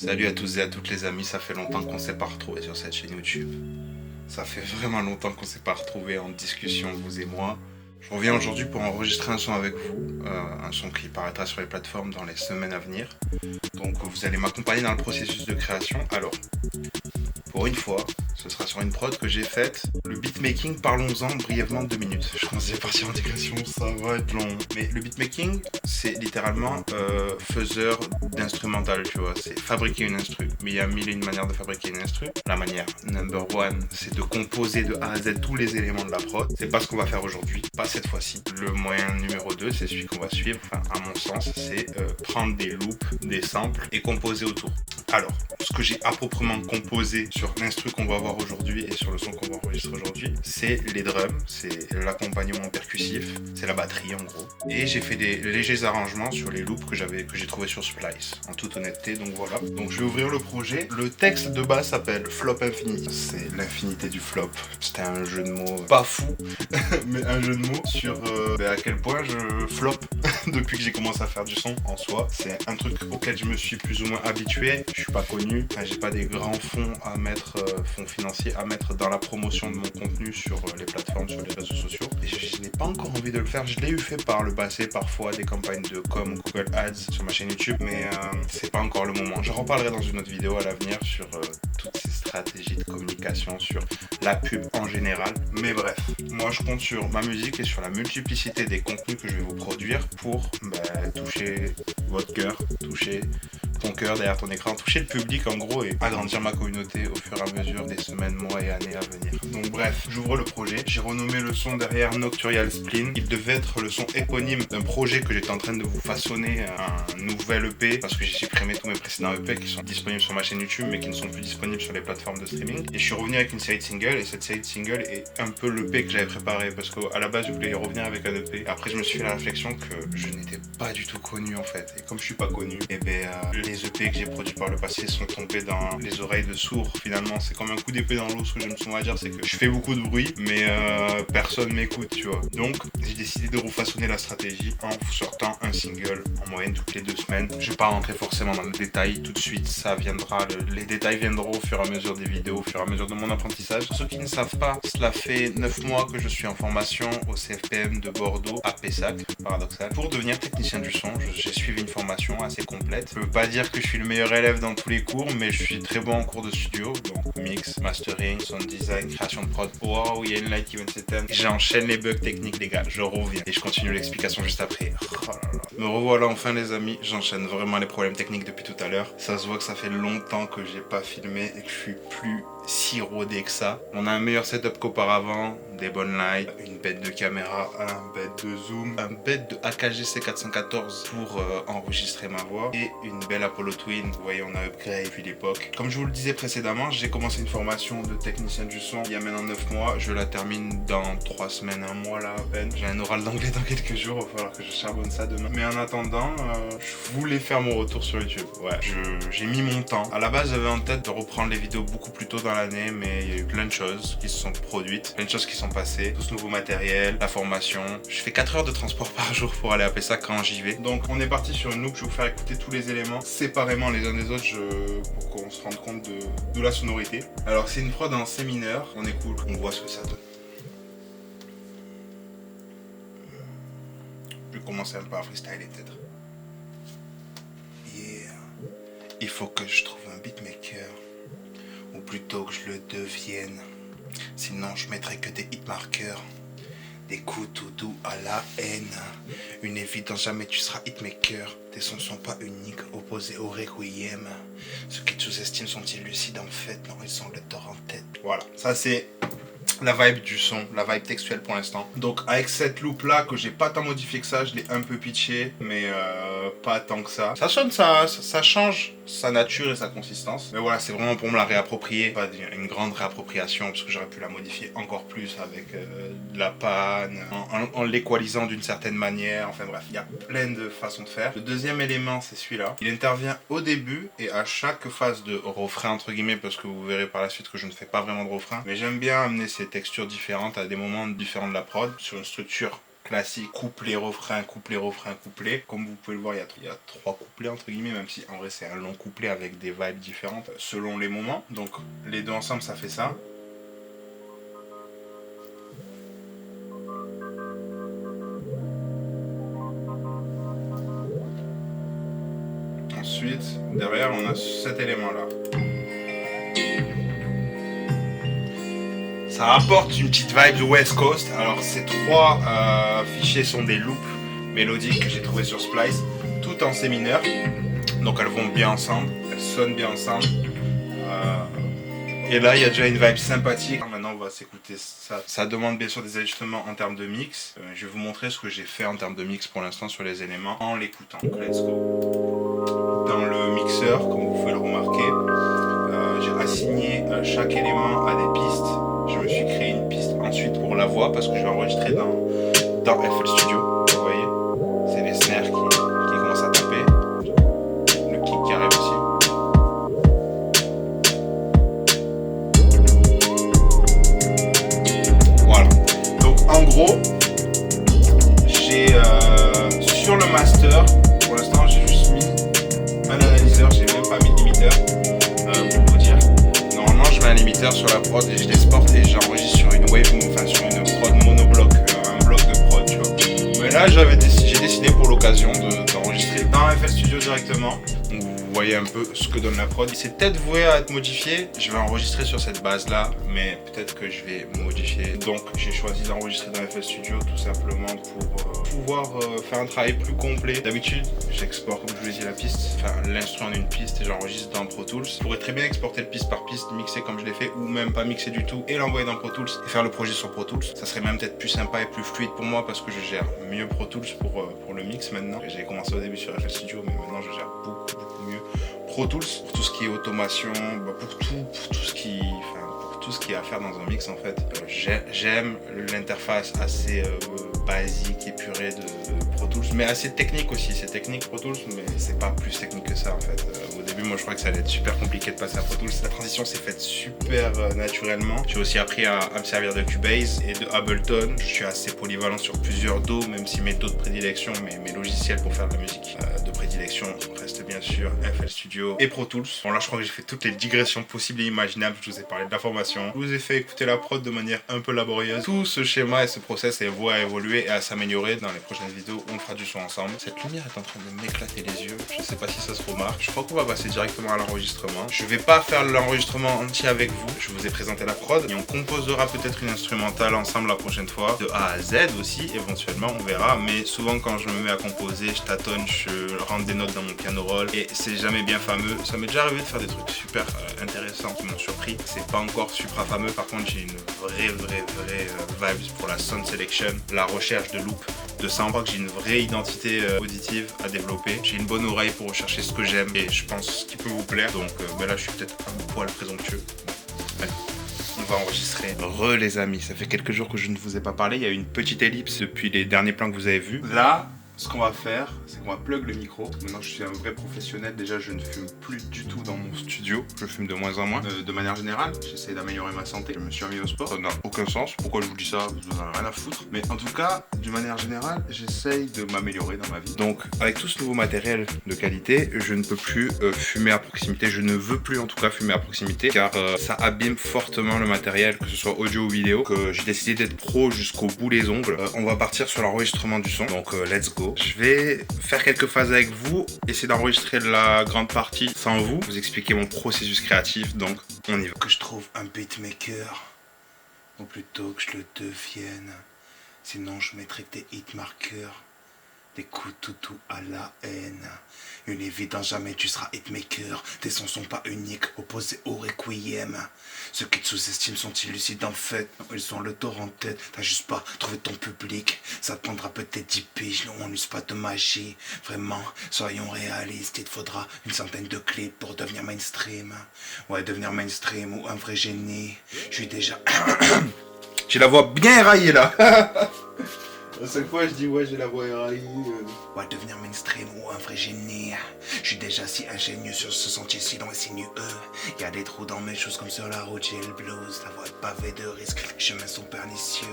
Salut à tous et à toutes les amis, ça fait longtemps qu'on s'est pas retrouvés sur cette chaîne YouTube. Ça fait vraiment longtemps qu'on s'est pas retrouvés en discussion, vous et moi. Je reviens aujourd'hui pour enregistrer un son avec vous, un son qui paraîtra sur les plateformes dans les semaines à venir. Donc vous allez m'accompagner dans le processus de création. Alors, pour une fois, ce sera sur une prod que j'ai faite. Le beatmaking, parlons-en brièvement 2 minutes. Je commence à partir en digression, ça va être long. Mais le beatmaking, c'est littéralement faiseur d'instrumental, tu vois. C'est fabriquer une instru. Mais il y a mille et une manières de fabriquer une instru. La manière number one, c'est de composer de A à Z tous les éléments de la prod. C'est pas ce qu'on va faire aujourd'hui, pas cette fois-ci. Le moyen numéro 2, c'est celui qu'on va suivre, enfin à mon sens, c'est prendre des loops, des samples et composer autour. Alors, ce que j'ai à proprement composé sur l'instru qu'on va voir aujourd'hui et sur le son qu'on va enregistrer aujourd'hui, c'est les drums, c'est l'accompagnement percussif, c'est la batterie en gros. Et j'ai fait des légers arrangements sur les loops que j'ai trouvé sur Splice, en toute honnêteté, donc voilà. Donc je vais ouvrir le projet. Le texte de base s'appelle Flop Infinity. C'est l'infinité du flop. C'était un jeu de mots pas fou, mais un jeu de mots sur à quel point je flop depuis que j'ai commencé à faire du son en soi. C'est un truc auquel je me suis plus ou moins habitué. Je suis pas connu, enfin, j'ai pas des grands fonds à mettre, fonds financiers à mettre dans la promotion de mon contenu sur les plateformes, sur les réseaux sociaux. Et je n'ai pas encore envie de le faire. Je l'ai eu fait par le passé, parfois des campagnes de com, Google Ads sur ma chaîne YouTube, mais c'est pas encore le moment. Je reparlerai dans une autre vidéo à l'avenir sur toutes ces stratégies de communication, sur la pub en général. Mais bref, moi je compte sur ma musique et sur la multiplicité des contenus que je vais vous produire pour toucher votre cœur, toucher ton cœur derrière ton écran, toucher le public en gros et agrandir ma communauté au fur et à mesure des semaines, mois et années à venir. Donc bref, j'ouvre le projet. J'ai renommé le son derrière Nocturial Spleen. Il devait être le son éponyme d'un projet que j'étais en train de vous façonner, un nouvel EP, parce que j'ai supprimé tous mes précédents EP qui sont disponibles sur ma chaîne YouTube mais qui ne sont plus disponibles sur les plateformes de streaming. Et je suis revenu avec une série de singles et cette série de singles est un peu l'EP que j'avais préparé parce qu'à la base je voulais y revenir avec un EP. Après je me suis fait la réflexion que je n'étais pas du tout connu en fait. Et comme je suis pas connu, les EP que j'ai produits par le passé sont tombés dans les oreilles de sourds. Finalement, c'est comme un coup d'épée dans l'eau. Ce que je me souviens à dire, c'est que je fais beaucoup de bruit, mais personne m'écoute, tu vois. Donc, j'ai décidé de refaçonner la stratégie en vous sortant un single en moyenne toutes les 2 semaines. Je vais pas rentrer forcément dans le détail tout de suite. Ça viendra, les détails viendront au fur et à mesure des vidéos, au fur et à mesure de mon apprentissage. Pour ceux qui ne savent pas, cela fait 9 mois que je suis en formation au CFPM de Bordeaux à Pessac, paradoxal, pour devenir technicien du son. J'ai suivi une formation assez complète. Je veux pas dire que je suis le meilleur élève dans tous les cours, mais je suis très bon en cours de studio, donc mix, mastering, sound design, création de prod. Wow, il y a une light qui vient de s'éteindre. J'enchaîne les bugs techniques, les gars, je reviens. Et je continue l'explication juste après. Oh là là. Me revoilà enfin les amis, j'enchaîne vraiment les problèmes techniques depuis tout à l'heure. Ça se voit que ça fait longtemps que j'ai pas filmé et que je suis plus si rodé que ça. On a un meilleur setup qu'auparavant, des bonnes lights, une bête de caméra, un bête de zoom, un bête de AKG C414 pour enregistrer ma voix et une belle Apollo Twin. Vous voyez, on a upgrade depuis l'époque. Comme je vous le disais précédemment, j'ai commencé une formation de technicien du son il y a maintenant 9 mois. Je la termine dans 3 semaines, 1 mois là à peine. J'ai un oral d'anglais dans quelques jours, il va falloir que je charbonne ça demain. Mais en attendant, je voulais faire mon retour sur YouTube. Ouais, j'ai mis mon temps. À la base, j'avais en tête de reprendre les vidéos beaucoup plus tôt dans l'année, mais il y a eu plein de choses qui se sont produites, plein de choses qui sont passées, tout ce nouveau matériel, la formation. Je fais 4 heures de transport par jour pour aller à Pessac quand j'y vais. Donc on est parti sur une loop, je vais vous faire écouter tous les éléments séparément les uns des autres pour qu'on se rende compte de la sonorité. Alors c'est une prod en C mineur, on écoute, on voit ce que ça donne. Je vais commencer un peu à freestyler peut-être. Yeah. Il faut que je trouve un beatmaker, ou plutôt que je le devienne. Sinon je mettrai que des hitmarkers, des coups tout doux à la haine. Une évidence, jamais tu seras hitmaker. Tes sons sont pas uniques, opposés au requiem. Ceux qui te sous-estiment sont-ils lucides en fait? Non, ils ont le tort en tête. Voilà, ça c'est la vibe du son, la vibe textuelle pour l'instant. Donc avec cette loupe là que j'ai pas tant modifié que ça, je l'ai un peu pitché, mais pas tant que ça. Ça sonne, ça change sa nature et sa consistance. Mais voilà, c'est vraiment pour me la réapproprier, pas une grande réappropriation parce que j'aurais pu la modifier encore plus avec de la panne, en l'équalisant d'une certaine manière. Enfin bref, il y a plein de façons de faire. Le deuxième élément, c'est celui-là. Il intervient au début et à chaque phase de refrain entre guillemets, parce que vous verrez par la suite que je ne fais pas vraiment de refrain. Mais j'aime bien amener ces textures différentes à des moments différents de la prod sur une structure classique, couplet, refrain, couplet, refrain, couplet. Comme vous pouvez le voir, il y a 3 couplets entre guillemets, même si en vrai c'est un long couplet avec des vibes différentes selon les moments. Donc les deux ensemble ça fait ça. Ensuite, derrière on a cet élément là. Ça apporte une petite vibe de West Coast. Alors ces 3 fichiers sont des loops mélodiques que j'ai trouvé sur Splice, tout en C mineur. Donc elles vont bien ensemble, elles sonnent bien ensemble. Et là il y a déjà une vibe sympathique. Maintenant on va s'écouter ça. Ça demande bien sûr des ajustements en termes de mix. Je vais vous montrer ce que j'ai fait en termes de mix pour l'instant sur les éléments en l'écoutant. Donc let's go. Dans le mixeur, comme vous pouvez le remarquer, j'ai assigné chaque élément à des pistes. Je me suis créé une piste ensuite pour la voix parce que je vais enregistrer dans FL Studio. Vous voyez, c'est les snares qui commencent à taper. Le kick qui arrive aussi. Voilà. Donc en gros, j'ai sur le master, pour l'instant j'ai juste mis un analyseur, j'ai même pas mis de limiteur pour vous dire. Normalement je mets un limiteur sur la prod et je l'exporte et j'enregistre sur une wave, enfin sur une prod monobloc, un bloc de prod tu vois. Mais là j'ai décidé pour l'occasion d'enregistrer dans FL Studio directement. Donc vous voyez un peu ce que donne la prod. C'est peut-être voué à être modifié, je vais enregistrer sur cette base là, mais peut-être que je vais modifier. Donc j'ai choisi d'enregistrer dans FL Studio tout simplement pour pouvoir faire un travail plus complet. D'habitude j'exporte comme je vous l'ai dit la piste, enfin l'instru en une piste et j'enregistre dans Pro Tools. Je pourrais très bien exporter le piste par piste, mixer comme je l'ai fait ou même pas mixer du tout et l'envoyer dans Pro Tools et faire le projet sur Pro Tools. Ça serait même peut-être plus sympa et plus fluide pour moi parce que je gère mieux Pro Tools pour le mix maintenant. J'ai commencé au début sur FL Studio mais maintenant je gère beaucoup mieux Pro Tools pour tout ce qui est automation, pour tout ce qui, pour tout ce qui est à faire dans un mix en fait. J'aime l'interface assez basique, épurée de Pro Tools, mais assez technique aussi. C'est technique Pro Tools, mais c'est pas plus technique que ça en fait. Au début, moi je crois que ça allait être super compliqué de passer à Pro Tools. La transition s'est faite super naturellement. J'ai aussi appris à me servir de Cubase et de Ableton. Je suis assez polyvalent sur plusieurs DAW, même si mes DAW de prédilection, mes logiciels pour faire de la musique de prédilection restent bien sûr FL Studio et Pro Tools. Bon là je crois que j'ai fait toutes les digressions possibles et imaginables. Je vous ai parlé de la formation, je vous ai fait écouter la prod de manière un peu laborieuse. Tout ce schéma et ce process est voué à évoluer et à s'améliorer. Dans les prochaines vidéos on fera du son ensemble. Cette lumière est en train de m'éclater les yeux, je sais pas si ça se remarque. Je crois qu'on va passer directement à l'enregistrement. Je vais pas faire l'enregistrement entier avec vous, je vous ai présenté la prod et on composera peut-être une instrumentale ensemble la prochaine fois, de A à Z aussi éventuellement, on verra. Mais souvent quand je me mets à composer, je tâtonne, je rentre des notes dans mon piano roll et c'est jamais bien fameux. Ça m'est déjà arrivé de faire des trucs super intéressants qui m'ont surpris. C'est pas encore super fameux, par contre j'ai une vraie vibes pour la sound selection, la recherche de loop, de sound, que j'ai une vraie identité auditive à développer. J'ai une bonne oreille pour rechercher ce que j'aime et je pense qu'il peut vous plaire. Donc là je suis peut-être un poil présomptueux. Allez. On va enregistrer. Les amis, ça fait quelques jours que je ne vous ai pas parlé. Il y a eu une petite ellipse depuis les derniers plans que vous avez vus. Là, ce qu'on va faire, c'est qu'on va plug le micro. Maintenant, je suis un vrai professionnel. Déjà, je ne fume plus du tout dans mon studio. Je fume de moins en moins. De manière générale, j'essaie d'améliorer ma santé. Je me suis remis au sport. Ça n'a aucun sens. Pourquoi je vous dis ça? Vous en avez rien à foutre. Mais en tout cas, d'une manière générale, j'essaye de m'améliorer dans ma vie. Donc, avec tout ce nouveau matériel de qualité, je ne peux plus fumer à proximité. Je ne veux plus en tout cas fumer à proximité car ça abîme fortement le matériel, que ce soit audio ou vidéo. J'ai décidé d'être pro jusqu'au bout des ongles. On va partir sur l'enregistrement du son. Donc, let's go. Je vais faire quelques phases avec vous, essayer d'enregistrer la grande partie sans vous expliquer mon processus créatif, donc on y va. Que je trouve un beatmaker, ou plutôt que je le devienne, sinon je mettrai des hitmarkers, des coups de toutou à la haine. Une évidence, jamais tu seras hitmaker. Tes sons sont pas uniques, opposés au requiem. Ceux qui te sous-estiment sont illucides en fait. Non, ils ont le tort en tête. T'as juste pas trouvé ton public. Ça te prendra peut-être 10 piges. Non, on n'use pas de magie. Vraiment, soyons réalistes. Il te faudra une centaine de clips pour devenir mainstream. Ouais, devenir mainstream ou un vrai génie. Je suis déjà... J'ai la voix bien éraillée là. À chaque fois, je dis ouais, j'ai la voix éraillée. Ouais, devenir mainstream ou un vrai génie. Je suis déjà si ingénieux sur ce sentier si long et sinueux. Y a des trous dans mes choses comme sur la route, j'ai le blues. La voie est pavée de risques, les chemins sont pernicieux.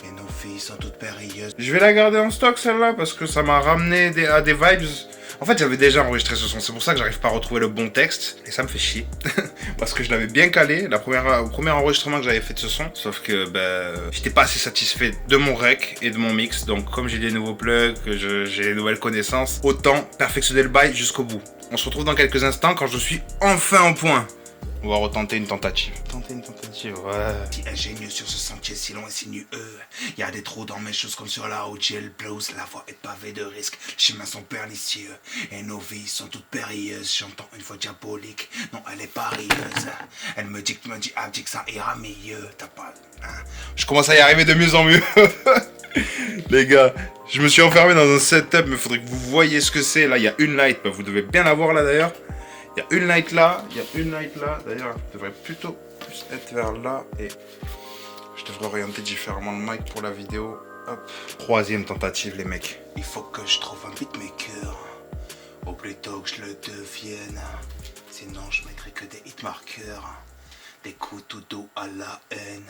Et nos filles sont toutes périlleuses. Je vais la garder en stock celle-là parce que ça m'a ramené à des vibes. En fait, j'avais déjà enregistré ce son, c'est pour ça que j'arrive pas à retrouver le bon texte. Et ça me fait chier. Parce que je l'avais bien calé, le premier enregistrement que j'avais fait de ce son. Sauf que j'étais pas assez satisfait de mon rec et de mon mix. Donc comme j'ai des nouveaux plugs, que j'ai des nouvelles connaissances, autant perfectionner le bail jusqu'au bout. On se retrouve dans quelques instants quand je suis enfin au point. On va retenter une tentative. Tenter une tentative, ouais. Si ingénieux sur ce sentier si long et sinueux. Y a des trous dans mes choses comme sur la route, j'ai le blues. La voie est pavée de risques, les chemins sont pernicieux. Et nos vies sont toutes périlleuses. J'entends une voix diabolique, non elle est parieuse. Elle me dit que ça ira mieux. T'as pas... Hein? Je commence à y arriver de mieux en mieux. Les gars, je me suis enfermé dans un setup, mais faudrait que vous voyez ce que c'est. Là, il y a une light, vous devez bien la voir là d'ailleurs. Il y a une light là, il y a une light là. D'ailleurs, je devrais plutôt plus être vers là et je devrais orienter différemment le mic pour la vidéo. Hop. Troisième tentative, les mecs. Il faut que je trouve un beatmaker. Au plus tôt que je le devienne. Sinon, je mettrai que des hitmarkers. Des coups tout dos à la haine.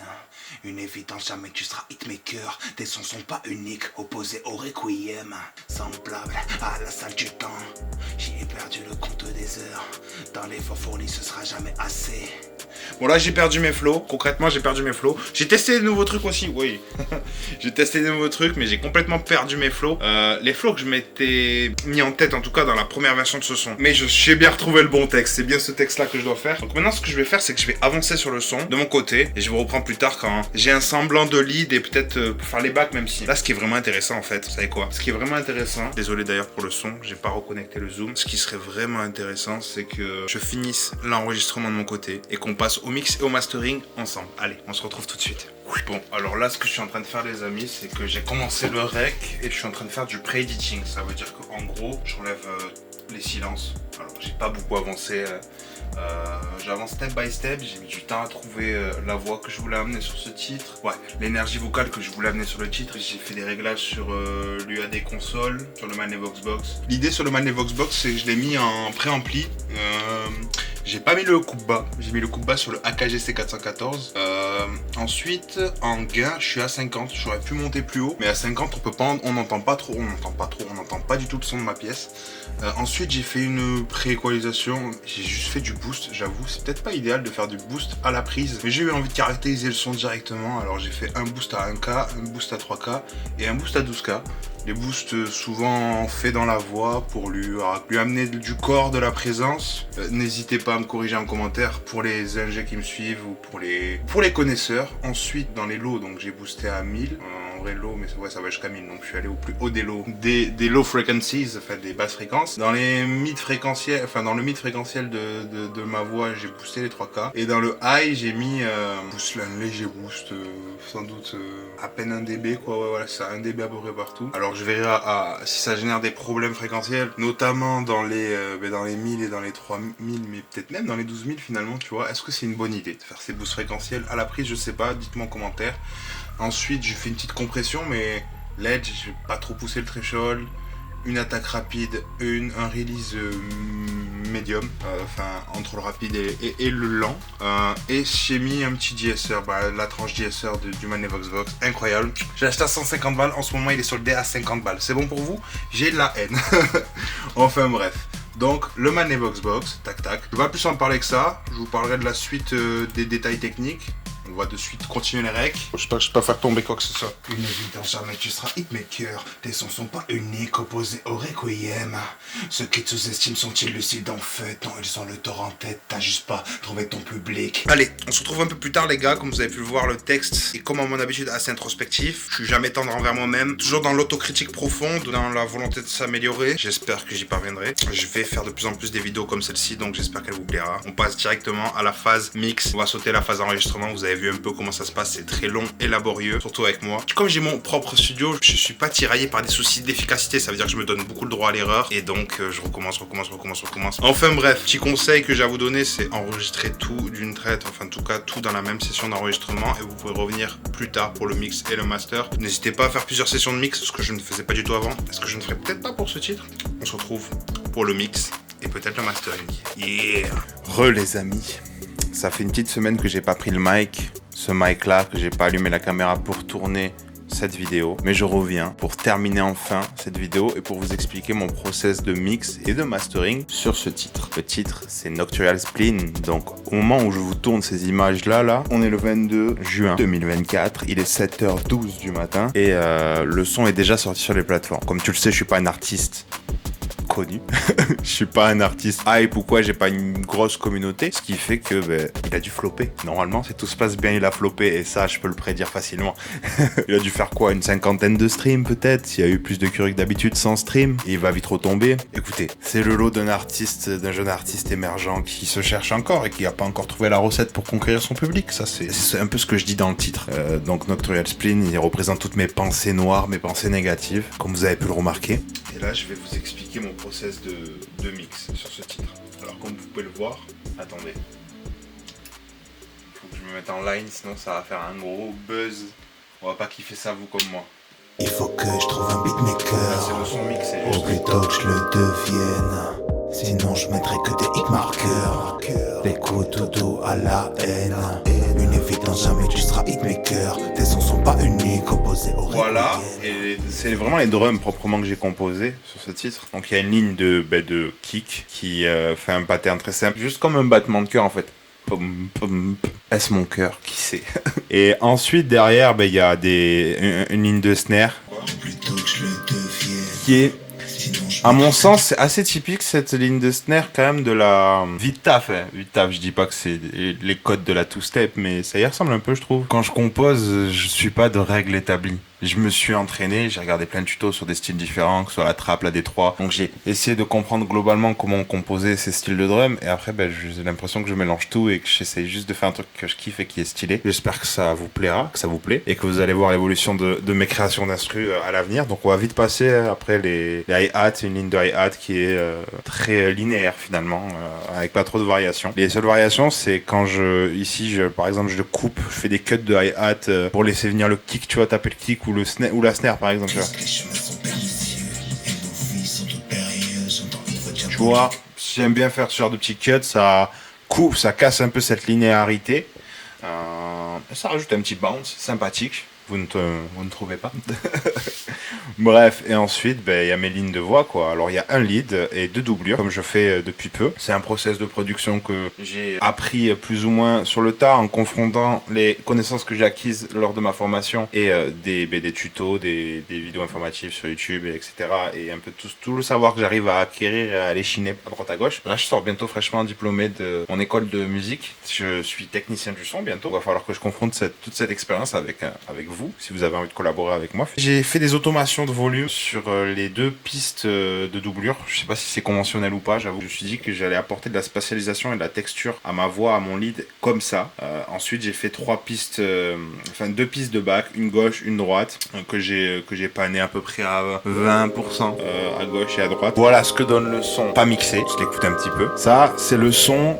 Une évidence, jamais tu seras hitmaker. Tes sons sont pas uniques, opposés au requiem. Semblable à la salle du temps. J'y ai perdu le compte des heures. Dans l'effort fourni, ce sera jamais assez. Bon là j'ai perdu mes flows, concrètement j'ai perdu mes flows. J'ai testé de nouveaux trucs aussi, oui. J'ai testé de nouveaux trucs mais j'ai complètement perdu mes flows. Les flows que je m'étais mis en tête en tout cas dans la première version de ce son. Mais j'ai bien retrouvé le bon texte, c'est bien ce texte là que je dois faire. Donc maintenant ce que je vais faire c'est que je vais avancer sur le son de mon côté. Et je vous reprends plus tard quand j'ai un semblant de lead et peut-être pour faire les backs même si. Là ce qui est vraiment intéressant en fait, vous savez quoi? Ce qui est vraiment intéressant, désolé d'ailleurs pour le son, j'ai pas reconnecté le zoom. Ce qui serait vraiment intéressant c'est que je finisse l'enregistrement de mon côté et qu'on passe au mix et au mastering ensemble. Allez, on se retrouve tout de suite. Bon, alors là, ce que je suis en train de faire, les amis, c'est que j'ai commencé le rec et je suis en train de faire du pre-editing. Ça veut dire qu'en gros, j'enlève les silences. Alors, j'ai pas beaucoup avancé. J'avance step by step. J'ai mis du temps à trouver la voix que je voulais amener sur ce titre. Ouais, l'énergie vocale que je voulais amener sur le titre. J'ai fait des réglages sur l'UAD console, sur le Magnavox Box. L'idée sur le Magnavox Box, c'est que je l'ai mis en préampli. J'ai pas mis le coupe bas, j'ai mis le coupe bas sur le AKG C414. Ensuite, en gain, je suis à 50. J'aurais pu monter plus haut, mais à 50, on n'entend pas trop, on n'entend pas du tout le son de ma pièce. Ensuite, j'ai fait une pré-équalisation. J'ai juste fait du boost, j'avoue. C'est peut-être pas idéal de faire du boost à la prise, mais j'ai eu envie de caractériser le son directement. Alors, j'ai fait un boost à 1K, un boost à 3K et un boost à 12K. Les boosts souvent faits dans la voix pour lui amener du corps, de la présence. N'hésitez pas à me corriger en commentaire pour les ingés qui me suivent ou pour les connaisseurs. Ensuite, dans les lows, donc j'ai boosté à 1000. En vrai low, mais ouais, ça va jusqu'à 1000. Donc je suis allé au plus haut des lows. Des low frequencies, enfin des basses fréquences. Dans les mid fréquentiels, enfin dans le mid fréquentiel de ma voix, j'ai boosté les 3K. Et dans le high, j'ai mis un léger boost, sans doute à peine 1 dB quoi. Ouais, voilà, c'est 1 dB à peu près partout. Alors je verrai si ça génère des problèmes fréquentiels, notamment dans les 1000 et dans les 3000, mais peut-être même dans les 12000 finalement, tu vois. Est-ce que c'est une bonne idée de faire ces boosts fréquentiels à la prise? Je sais pas, dites-moi en commentaire. Ensuite, je fais une petite compression, mais l'edge, je vais pas trop pousser le threshold. Une attaque rapide, un release médium, enfin entre le rapide et le lent. Et j'ai mis un petit DSR, la tranche DSR du Magnavox Box, incroyable. J'ai acheté à 150 balles, en ce moment il est soldé à 50 balles. C'est bon pour vous? J'ai de la haine. Enfin bref. Donc le Magnavox Box, tac tac. Je vais pas plus en parler que ça, je vous parlerai de la suite des détails techniques. On va de suite continuer les recs. Je peux pas faire tomber quoi que ce soit. Une évidence, jamais tu seras hitmaker. Tes sons sont pas uniques, opposés au requiem. Ceux qui te sous-estiment sont-ils lucides en fait? Non, ils ont le tort en tête, t'as juste pas trouvé ton public. Allez, on se retrouve un peu plus tard les gars. Comme vous avez pu le voir, le texte est comme à mon habitude assez introspectif. Je suis jamais tendre envers moi-même. Toujours dans l'autocritique profonde, dans la volonté de s'améliorer. J'espère que j'y parviendrai. Je vais faire de plus en plus des vidéos comme celle-ci, donc j'espère qu'elle vous plaira. On passe directement à la phase mix. On va sauter la phase enregistrement, vous avez avez vu un peu comment ça se passe, c'est très long et laborieux, surtout avec moi. Comme j'ai mon propre studio, je suis pas tiraillé par des soucis d'efficacité, ça veut dire que je me donne beaucoup le droit à l'erreur et donc je recommence. Enfin bref, petit conseil que j'ai à vous donner, c'est enregistrer tout d'une traite, enfin en tout cas tout dans la même session d'enregistrement et vous pouvez revenir plus tard pour le mix et le master. N'hésitez pas à faire plusieurs sessions de mix, ce que je ne faisais pas du tout avant, ce que je ne ferai peut-être pas pour ce titre. On se retrouve pour le mix et peut-être le mastering. Yeah. Les amis, ça fait une petite semaine que j'ai pas pris le mic, ce mic là, que j'ai pas allumé la caméra pour tourner cette vidéo, mais je reviens pour terminer enfin cette vidéo et pour vous expliquer mon process de mix et de mastering sur ce titre. Le titre, c'est Nocturnal Spleen. Donc au moment où je vous tourne ces images là, on est le 22 juin 2024, il est 7h12 du matin et le son est déjà sorti sur les plateformes. Comme tu le sais, je suis pas un artiste connu. Je suis pas un artiste hype ou quoi, j'ai pas une grosse communauté, ce qui fait que il a dû flopper. Normalement, si tout se passe bien, il a floppé et ça, je peux le prédire facilement. Il a dû faire quoi, une 50aine de streams peut-être, s'il y a eu plus de curieux que d'habitude sans stream, et il va vite retomber. Écoutez, c'est le lot d'un jeune artiste émergent qui se cherche encore et qui a pas encore trouvé la recette pour conquérir son public. Ça, c'est un peu ce que je dis dans le titre. Donc Nocturnal Spleen, il représente toutes mes pensées noires, mes pensées négatives, comme vous avez pu le remarquer. Et là, je vais vous expliquer mon process de mix sur ce titre. Alors comme vous pouvez le voir, attendez. Faut que je me mette en line, sinon ça va faire un gros buzz. On va pas kiffer ça vous comme moi. Il faut que je trouve un beatmaker. Là c'est le son mixé. Ou plutôt que je le devienne. Sinon je mettrai que des hit marqueurs. Des coups de dos à la haine. Une évidence, jamais tu seras hitmaker. Tes sons sont pas uniques, opposés au voilà, et c'est vraiment les drums proprement que j'ai composés sur ce titre. Donc il y a une ligne de kick qui fait un pattern très simple, juste comme un battement de cœur en fait. Pum, pum, pum. Est-ce mon cœur? Qui sait? Et ensuite derrière, il y a une ligne de snare qui est, à mon sens, c'est assez typique cette ligne de snare quand même de la Vite-Taf. Vite-Taf, je dis pas que c'est les codes de la two-step, mais ça y ressemble un peu, je trouve. Quand je compose, je suis pas de règles établies. Je me suis entraîné, j'ai regardé plein de tutos sur des styles différents, que ce soit la trap, la D3. Donc j'ai essayé de comprendre globalement comment on composait ces styles de drum. Et après, j'ai l'impression que je mélange tout et que j'essaye juste de faire un truc que je kiffe et qui est stylé. J'espère que ça vous plaira, que ça vous plaît. Et que vous allez voir l'évolution de mes créations d'instru à l'avenir. Donc on va vite passer après les hi-hats, une ligne de hi-hat qui est très linéaire finalement, avec pas trop de variations. Les seules variations, c'est quand par exemple, je coupe, je fais des cuts de hi-hat pour laisser venir le kick, tu vois, taper le kick ou la snare par exemple. Tu vois, j'aime bien faire ce genre de petits cuts, ça coupe, ça casse un peu cette linéarité. Ça rajoute un petit bounce sympathique. Vous ne trouvez pas? Bref, et ensuite, il y a mes lignes de voix, quoi. Alors, il y a un lead et 2 doublures, comme je fais depuis peu. C'est un process de production que j'ai appris plus ou moins sur le tas en confrontant les connaissances que j'ai acquises lors de ma formation et des tutos, des vidéos informatives sur YouTube, etc. Et un peu tout le savoir que j'arrive à acquérir et à aller chiner à droite à gauche. Là, je sors bientôt fraîchement diplômé de mon école de musique. Je suis technicien du son bientôt. Il va falloir que je confronte toute cette expérience avec vous, si vous avez envie de collaborer avec moi. J'ai fait des automations de volume sur les 2 pistes de doublure. Je sais pas si c'est conventionnel ou pas, j'avoue. Je me suis dit que j'allais apporter de la spatialisation et de la texture à ma voix, à mon lead, comme ça. Ensuite, j'ai fait 2 pistes de back, une gauche, une droite, que j'ai pané à peu près à 20% à gauche et à droite. Voilà ce que donne le son pas mixé. Je l'écoute un petit peu. Ça, c'est le son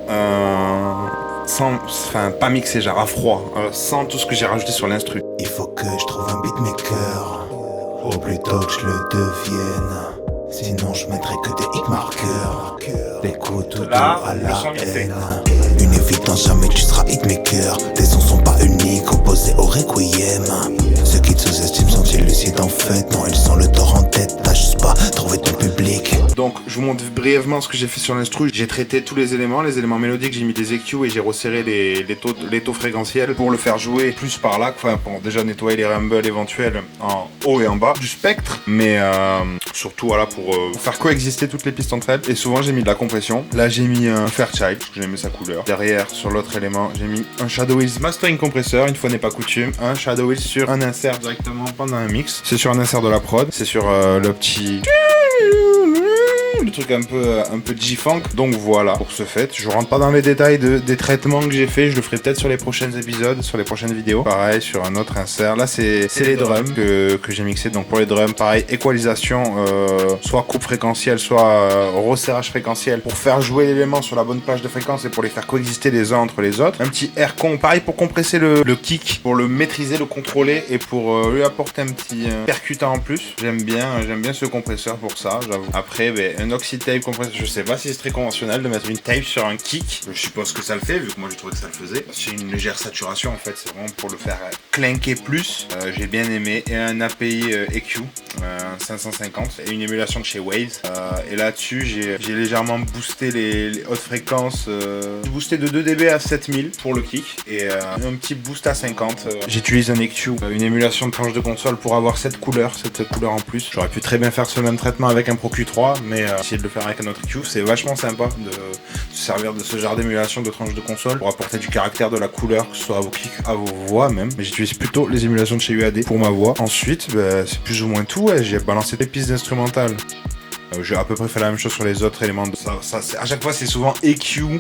pas mixé, genre à froid, sans tout ce que j'ai rajouté sur l'instru. Il faut que je trouve un beatmaker, ou plutôt que je le devienne. Sinon je mettrai que des hit marqueurs, des coups de dos à la haine. Une évidence, jamais tu seras hitmaker. Tes sons sont pas uniques, opposés au requiem. Ceux qui te sous-estiment sont-ils lucides en fait? Non, ils sont le tort en tête, t'as juste pas trouvé ton public. Donc je vous montre brièvement ce que j'ai fait sur l'instru. J'ai traité tous les éléments mélodiques, j'ai mis des EQ et j'ai resserré les taux fréquentiels pour le faire jouer plus par là, pour déjà nettoyer les rumbles éventuels en haut et en bas du spectre, mais surtout voilà pour faire coexister toutes les pistes entre elles. Et souvent j'ai mis de la compression. Là j'ai mis un Fairchild, parce que j'aimais sa couleur. Derrière sur l'autre élément j'ai mis un Shadow Wheels Mastering Compressor, une fois n'est pas coutume, un Shadow Wheels sur un insert directement pendant un mix. C'est sur un insert de la prod, c'est sur le petit truc un peu G-Funk. Donc voilà, pour ce fait, je rentre pas dans les détails des traitements que j'ai fait, je le ferai peut-être sur les prochains épisodes, sur les prochaines vidéos. Pareil, sur un autre insert. Là, c'est les drums que j'ai mixé. Donc pour les drums, pareil, équalisation, soit coupe fréquentielle, soit resserrage fréquentiel pour faire jouer l'élément sur la bonne plage de fréquence et pour les faire coexister les uns entre les autres. Un petit air con, pareil pour compresser le kick, pour le maîtriser, le contrôler et pour lui apporter un petit percutant en plus. J'aime bien ce compresseur pour ça, j'avoue. Après, un oxy-tape compresseur, je sais pas si c'est très conventionnel de mettre une tape sur un kick. Je suppose que ça le fait, vu que moi j'ai trouvé que ça le faisait. C'est une légère saturation en fait, c'est vraiment pour le faire clinquer plus. J'ai bien aimé. Et un API EQ 550 et une émulation de chez Waves. Et là-dessus, j'ai légèrement boosté les hautes fréquences. Boosté de 2 dB à 7000 pour le kick et un petit boost à 50. J'utilise un EQ, une émulation de tranche de console pour avoir cette couleur en plus. J'aurais pu très bien faire ce même traitement avec un Pro Q3, mais essayer de le faire avec un autre EQ, c'est vachement sympa de se servir de ce genre d'émulation de tranche de console pour apporter du caractère, de la couleur, que ce soit à vos kicks, à vos voix même. Mais j'utilise plutôt les émulations de chez UAD pour ma voix. Ensuite, c'est plus ou moins tout. J'ai balancé des pistes instrumentales. J'ai à peu près fait la même chose sur les autres éléments de ça à chaque fois c'est souvent EQ,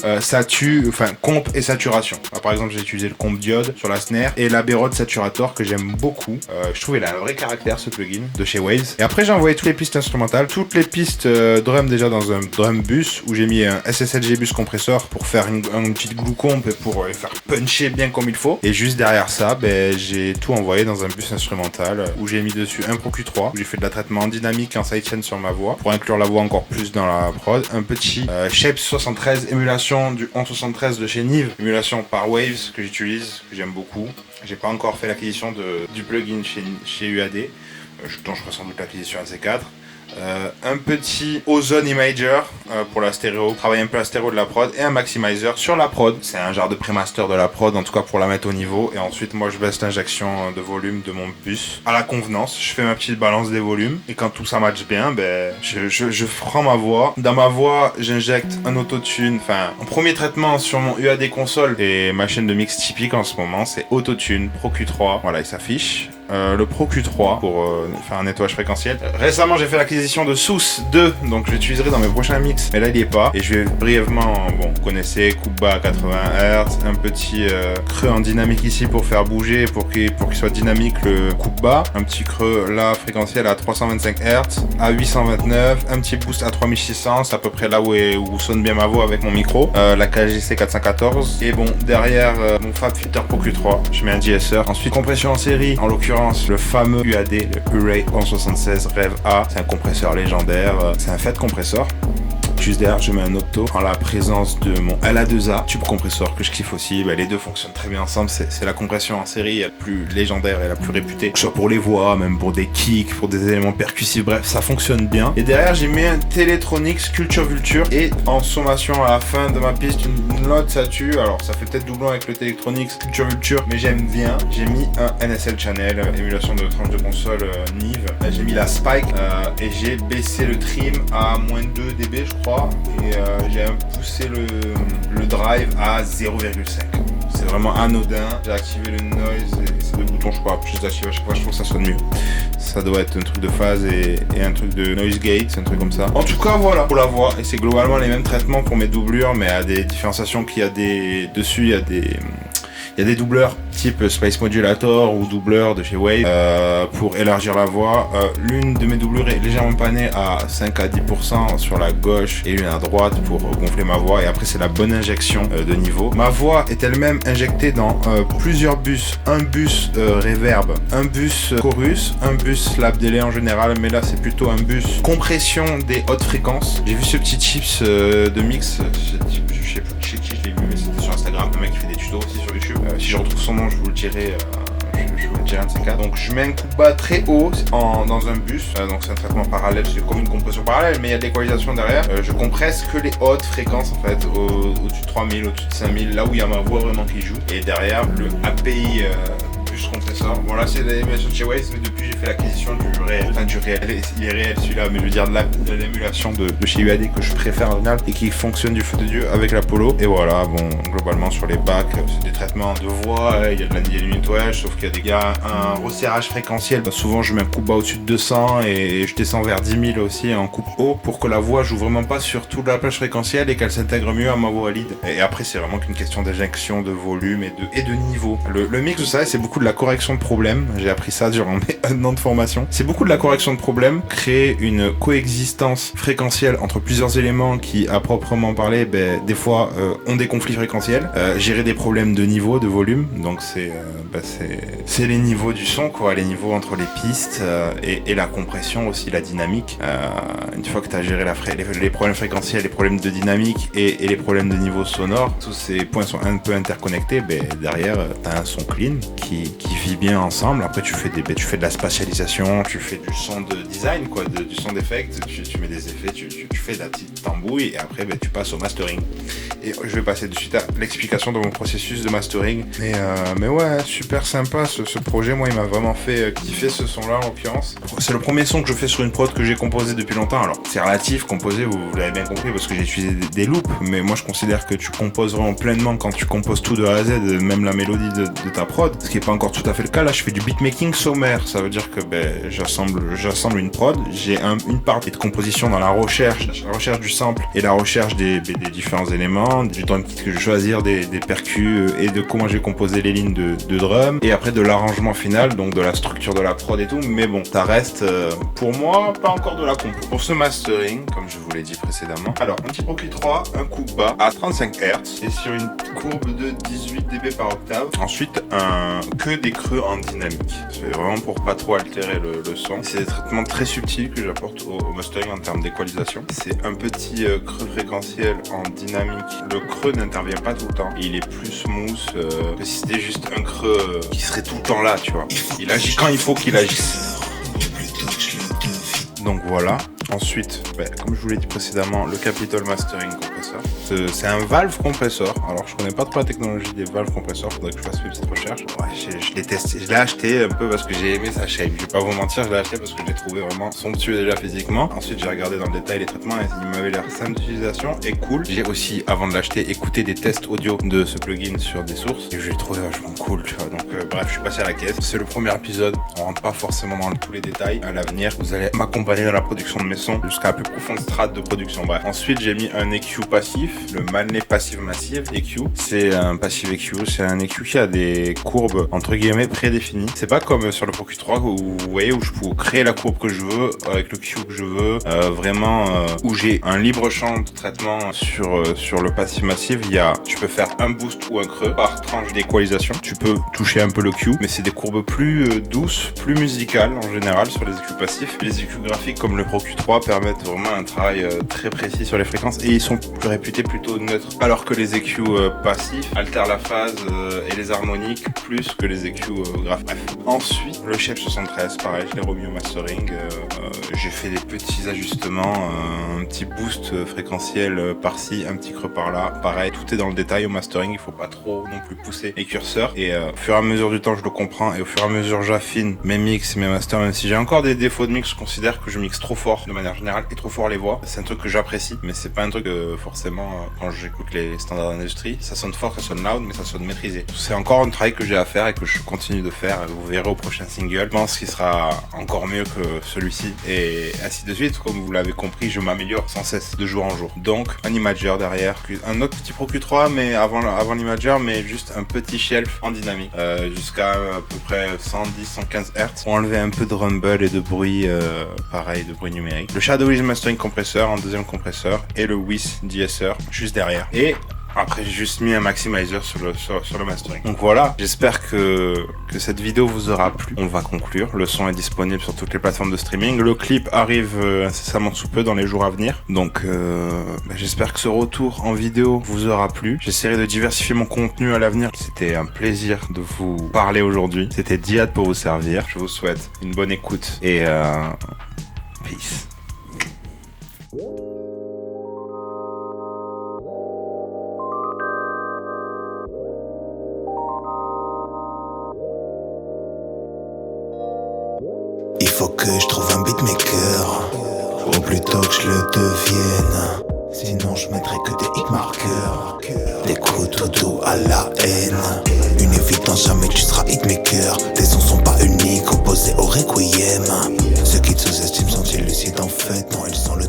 comp et saturation. Alors, par exemple j'ai utilisé le comp diode sur la snare et l'Aberode Saturator que j'aime beaucoup. Je trouvais il a un vrai caractère ce plugin de chez Waves. Et après j'ai envoyé toutes les pistes instrumentales, toutes les pistes drum déjà dans un drum bus où j'ai mis un SSLG bus compresseur pour faire une petite glue comp et pour les faire puncher bien comme il faut. Et juste derrière ça j'ai tout envoyé dans un bus instrumental où j'ai mis dessus un Pro Q3 où j'ai fait de la traitement dynamique en sidechain sur ma voix pour inclure la voix encore plus dans la prod. Un petit Shape 73, émulation du 1173 de chez Nive, émulation par Waves que j'utilise, que j'aime beaucoup. J'ai pas encore fait l'acquisition du plugin chez UAD, dont je ferai sans doute l'acquisition à C4. Un petit Ozone Imager pour la stéréo, travailler un peu la stéréo de la prod et un maximizer sur la prod. C'est un genre de pré-master de la prod, en tout cas pour la mettre au niveau. Et ensuite moi je baisse l'injection de volume de mon bus à la convenance. Je fais ma petite balance des volumes et quand tout ça match bien, je prends ma voix. Dans ma voix j'injecte un autotune, un premier traitement sur mon UAD console et ma chaîne de mix typique en ce moment c'est autotune Pro Q3. Voilà, il s'affiche. Le Pro Q3 pour faire un nettoyage fréquentiel. Récemment j'ai fait l'acquisition de Soos 2, donc je l'utiliserai dans mes prochains mix, mais là il y est pas. Et je vais brièvement, vous connaissez, coupe bas à 80 Hz, un petit creux en dynamique ici pour faire bouger, pour qu'il soit dynamique le coupe bas, un petit creux là fréquentiel à 325 Hz, à 829, un petit boost à 3600, c'est à peu près là où sonne bien ma voix avec mon micro, la KGC 414, et bon derrière mon Fab Filter Pro Q3, je mets un DSR, ensuite compression en série, en l'occurrence le fameux UAD, le Uray 1176 Rev A, c'est un compresseur légendaire, c'est un FET compresseur. Juste derrière, je mets un opto en la présence de mon LA2A, tube compresseur que je kiffe aussi. Les deux fonctionnent très bien ensemble. C'est la compression en série la plus légendaire et la plus réputée. Que ce soit pour les voix, même pour des kicks, pour des éléments percussifs, bref, ça fonctionne bien. Et derrière, j'ai mis un Teletronics Culture Vulture et en sommation à la fin de ma piste, une note satu. Alors, ça fait peut-être doublon avec le Teletronics Culture Vulture, mais j'aime bien. J'ai mis un NSL Channel, émulation de tranche de console Nive. J'ai mis la Spike et j'ai baissé le trim à moins 2 dB, je crois. Et j'ai poussé le drive à 0,5. C'est vraiment anodin. J'ai activé le noise et ces deux boutons, je les active à chaque fois, je trouve que ça sonne mieux. Ça doit être un truc de phase et un truc de noise gate, c'est un truc comme ça. En tout cas, voilà pour la voix. Et c'est globalement les mêmes traitements pour mes doublures, mais à des différenciations qu'il y a dessus, il y a des doubleurs type Space Modulator ou doubleur de chez Wave pour élargir la voix. L'une de mes doublures est légèrement panée à 5 à 10% sur la gauche et l'une à droite pour gonfler ma voix. Et après c'est la bonne injection de niveau. Ma voix est elle-même injectée dans plusieurs bus. Un bus reverb, un bus chorus, un bus lap delay en général, mais là c'est plutôt un bus compression des hautes fréquences. J'ai vu ce petit chips de mix, je sais plus chez qui je l'ai vu, mais c'était sur Instagram, un mec qui fait des tutos aussi sur YouTube. Si je retrouve son nom, je vous le dirai. Je vous le dirai un de ces cas. Donc je mets un coup bas très haut dans un bus. Donc c'est un traitement parallèle, c'est comme une compression parallèle, mais il y a de l'équalisation derrière. Je compresse que les hautes fréquences en fait, au-dessus de 3000, au-dessus de 5000, là où il y a ma voix vraiment qui joue. Et derrière le API bus compresseur. Bon là c'est de l'émulation de chez Waze, mais depuis j'ai fait l'acquisition du réel. Enfin du réel, il est réel celui-là, mais je veux dire de l'émulation de chez UAD que je préfère en général et qui fonctionne du feu de Dieu avec l'Apollo. Et voilà, bon, globalement sur les bacs, c'est des traitements de voix, il y a du nettoyage, sauf qu'il y a un resserrage fréquentiel. Souvent je mets un coupe bas au-dessus de 200 et je descends vers 10 000 aussi en coupe haut pour que la voix joue vraiment pas sur toute la plage fréquentielle et qu'elle s'intègre mieux à ma voix lead. Et après c'est vraiment qu'une question d'injection de volume et de niveau. Le mix, vous savez, c'est beaucoup de la correction de problèmes. J'ai appris ça durant mes 1 an de formation. C'est beaucoup de la correction de problèmes, créer une coexistence fréquentielle entre plusieurs éléments qui, à proprement parler, des fois ont des conflits fréquentiels. Gérer des problèmes de niveau, de volume. Donc c'est les niveaux du son, quoi, les niveaux entre les pistes et la compression aussi, la dynamique. Une fois que tu as géré les problèmes fréquentiels, les problèmes de dynamique et les problèmes de niveau sonore, tous ces points sont un peu interconnectés, derrière t'as un son clean qui vit bien ensemble. Après tu fais de la spatialisation, tu fais du son de design, quoi, du son d'effect, tu mets des effets, tu fais de la petite tambouille et après tu passes au mastering. Et je vais passer de suite à l'explication de mon processus de mastering. Mais ouais, super sympa ce projet. Moi il m'a vraiment fait kiffer ce son là en l'occurrence. C'est le premier son que je fais sur une prod que j'ai composé depuis longtemps. Alors c'est relatif, composé, vous l'avez bien compris parce que j'ai utilisé des loops, mais moi je considère que tu composes vraiment pleinement quand tu composes tout de A à Z, même la mélodie de ta prod, ce qui est pas encore tout à fait le cas. Là je fais du beatmaking sommaire, ça veut dire que j'assemble une prod, j'ai une partie de composition dans la recherche du sample et la recherche des différents éléments, du drum kit que je vais choisir, des percus et de comment j'ai composé les lignes de drum, et après de l'arrangement final, donc de la structure de la prod et tout. Mais bon, ça reste pour moi pas encore de la compo. Pour ce mastering, comme je vous l'ai dit précédemment, alors un petit Pro Q3, un coup bas à 35 Hz et sur une courbe de 18 dB par octave. Ensuite que des creux en dynamique, c'est vraiment pour pas trop altérer le son. C'est des traitements très subtils que j'apporte au mastering en termes d'équalisation. C'est un petit creux fréquentiel en dynamique. Le creux n'intervient pas tout le temps, il est plus smooth que si c'était juste un creux qui serait tout le temps là, tu vois. Il agit quand il faut qu'il agisse. Donc voilà. Ensuite, comme je vous l'ai dit précédemment, le Capitol Mastering Compressor. C'est un valve compresseur. Alors je connais pas trop la technologie des valves compresseurs, faudrait que je fasse une petite recherche. Ouais, je l'ai testé, je l'ai acheté un peu parce que j'ai aimé sa shape. Je vais pas vous mentir, je l'ai acheté parce que je l'ai trouvé vraiment somptueux déjà physiquement. Ensuite j'ai regardé dans le détail les traitements et il m'avait l'air simple d'utilisation et cool. J'ai aussi, avant de l'acheter, écouté des tests audio de ce plugin sur des sources et je l'ai trouvé vachement cool, tu vois. Donc bref, je suis passé à la caisse. C'est le premier épisode, on rentre pas forcément dans tous les détails. À l'avenir, vous allez m'accompagner dans la production de mes sons jusqu'à la plus profonde strate de production. Bref. Ensuite, j'ai mis un EQ passif, le Manley Passive Massive EQ. C'est un passive EQ, c'est un EQ qui a des courbes entre guillemets prédéfinies. C'est pas comme sur le Pro Q3 où vous voyez où je peux créer la courbe que je veux avec le Q que je veux, où j'ai un libre champ de traitement sur le Passive Massive. Tu peux faire un boost ou un creux par tranche d'équalisation. Tu peux toucher un peu le Q, mais c'est des courbes plus douces, plus musicales en général sur les EQ passifs. Les EQ graphiques comme le Pro Q3 permettent vraiment un travail très précis sur les fréquences et ils sont réputés plutôt neutres, alors que les EQ passifs altèrent la phase et les harmoniques plus que les EQ graphiques. Bref. Ensuite, le Shape 73, pareil, je l'ai remis au mastering. J'ai fait des petits ajustements, un petit boost fréquentiel par-ci, un petit creux par-là. Pareil, tout est dans le détail au mastering, il faut pas trop non plus pousser les curseurs. Et au fur et à mesure du temps, je le comprends et au fur et à mesure, j'affine mes mix, mes masters, même si j'ai encore des défauts de mix, je considère que je mixe trop fort de manière générale et trop fort les voix. C'est un truc que j'apprécie, mais c'est pas un truc forcément quand j'écoute les standards d'industrie, ça sonne fort, ça sonne loud, mais ça sonne maîtrisé. C'est encore un travail que j'ai à faire et que je continue de faire. Vous verrez au prochain single. Je pense qu'il sera encore mieux que celui-ci et ainsi de suite. Comme vous l'avez compris, je m'améliore sans cesse de jour en jour. Donc un imager derrière, un autre petit Pro Q3 mais avant l'imager, mais juste un petit shelf en dynamique jusqu'à à peu près 110-115 Hz pour enlever un peu de rumble et de bruit, pareil, de bruit numérique. Le Shadow Wiz Mastering Compressor en deuxième compresseur et le Wiz DSR juste derrière. Et après, j'ai juste mis un maximizer sur le mastering. Donc voilà, j'espère que cette vidéo vous aura plu. On va conclure. Le son est disponible sur toutes les plateformes de streaming. Le clip arrive incessamment sous peu dans les jours à venir. Donc j'espère que ce retour en vidéo vous aura plu. J'essaierai de diversifier mon contenu à l'avenir. C'était un plaisir de vous parler aujourd'hui. C'était Diad pour vous servir. Je vous souhaite une bonne écoute et peace. faut que je trouve un beatmaker, ou plutôt que je le devienne. Sinon je mettrai que des hitmarkers, des coups tout doux à la haine. Une évidence, jamais tu seras hitmaker. Tes sons sont pas uniques, opposés au requiem. Ceux qui te sous-estiment sont-ils lucides en fait? Non, ils sont le